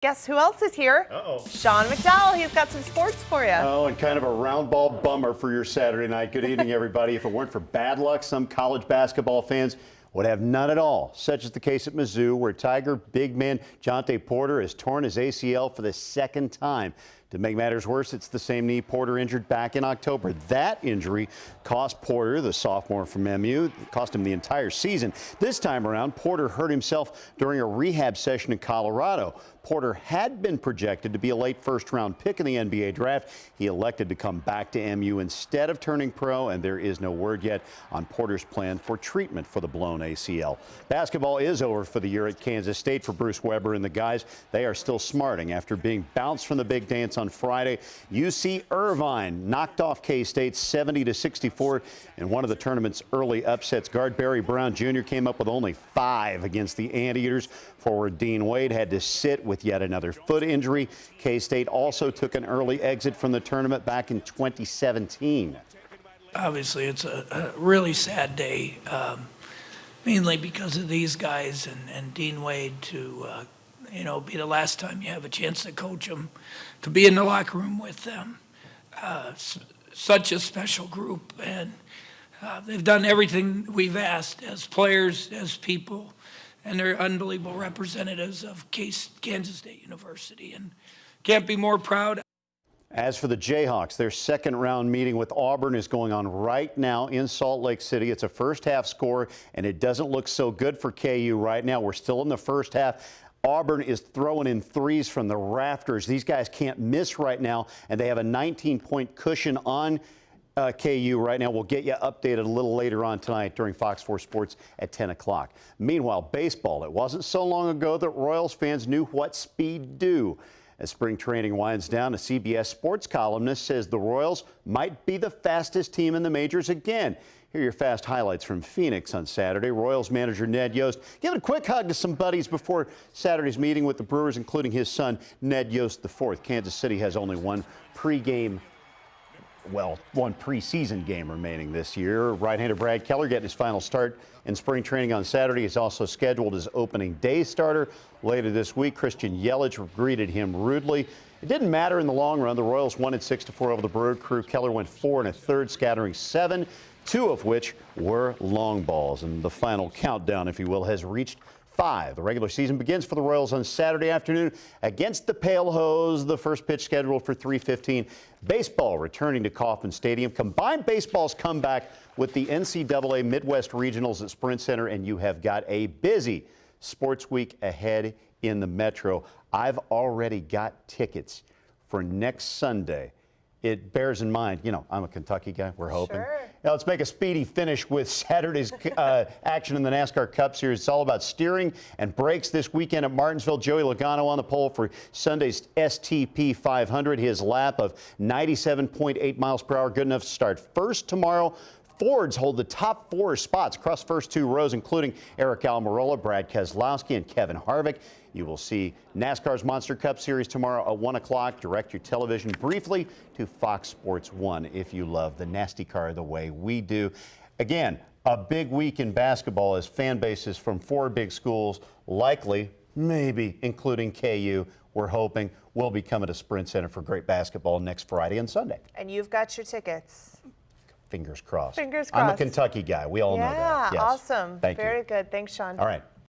Guess who else is here? Sean McDowell. He's got some sports for you. Oh, and kind of a round ball bummer for your Saturday night. Good evening, everybody. If it weren't for bad luck, some college basketball fans would have none at all. Such is the case at Mizzou, where Tiger big man Jonte Porter has torn his ACL for the second time. To make matters worse, it's the same knee Porter injured back in October. That injury cost Porter, the sophomore from MU, cost him the entire season. This time around, Porter hurt himself during a rehab session in Colorado. Porter had been projected to be a late first-round pick in the NBA draft. He elected to come back to MU instead of turning pro, and there is no word yet on Porter's plan for treatment for the blown ACL. Basketball is over for the year at Kansas State for Bruce Weber and the guys. They are still smarting after being bounced from the big dance on Friday. UC Irvine knocked off K-State 70-64 in one of the tournament's early upsets. Guard Barry Brown Jr. came up with only 5 against the Anteaters. Forward Dean Wade had to sit with yet another foot injury. K-State also took an early exit from the tournament back in 2017. Obviously, it's a really sad day, mainly because of these guys and Dean Wade to be the last time you have a chance to coach them, to be in the locker room with them. Such a special group, and they've done everything we've asked as players, as people, and they're unbelievable representatives of Kansas State University, and can't be more proud. As for the Jayhawks, their second-round meeting with Auburn is going on right now in Salt Lake City. It's a first-half score, and it doesn't look so good for KU right now. We're still in the first half. Auburn is throwing in threes from the rafters. These guys can't miss right now, and they have a 19-point cushion on KU right now. We'll get you updated a little later on tonight during Fox 4 Sports at 10 o'clock. Meanwhile, baseball. It wasn't so long ago that Royals fans knew what speed do. As spring training winds down, a CBS sports columnist says the Royals might be the fastest team in the majors again. Here are your fast highlights from Phoenix on Saturday. Royals manager Ned Yost giving a quick hug to some buddies before Saturday's meeting with the Brewers, including his son, Ned Yost IV. Kansas City has only one preseason game remaining this year. Right-hander Brad Keller getting his final start in spring training on Saturday. He's also scheduled as opening day starter later this week. Christian Yelich greeted him rudely. It didn't matter in the long run. The Royals won at 6-4 over the Brewer Crew. Keller went 4 1/3, scattering 7, 2 of which were long balls. And the final countdown, if you will, has reached 5. The regular season begins for the Royals on Saturday afternoon against the Pale Hose. The first pitch scheduled for 3:15. Baseball returning to Kauffman Stadium. Combined baseball's comeback with the NCAA Midwest Regionals at Sprint Center, and you have got a busy sports week ahead in the Metro. I've already got tickets for next Sunday. It bears in mind, I'm a Kentucky guy. We're hoping. Sure. Now, let's make a speedy finish with Saturday's action in the NASCAR Cup Series. It's all about steering and brakes this weekend at Martinsville. Joey Logano on the pole for Sunday's STP 500. His lap of 97.8 miles per hour, good enough to start first tomorrow. Fords hold the top 4 spots across first 2 rows, including Eric Almirola, Brad Keselowski, and Kevin Harvick. You will see NASCAR's Monster Cup Series tomorrow at 1 o'clock. Direct your television briefly to Fox Sports 1 if you love the nasty car the way we do. Again, a big week in basketball as fan bases from 4 big schools, likely, maybe, including KU, we're hoping, will be coming to Sprint Center for great basketball next Friday and Sunday. And you've got your tickets. Fingers crossed. Fingers crossed. I'm a Kentucky guy. We all know that. Yeah, Yes. awesome. Thank you. Very good. Thanks, Sean. All right.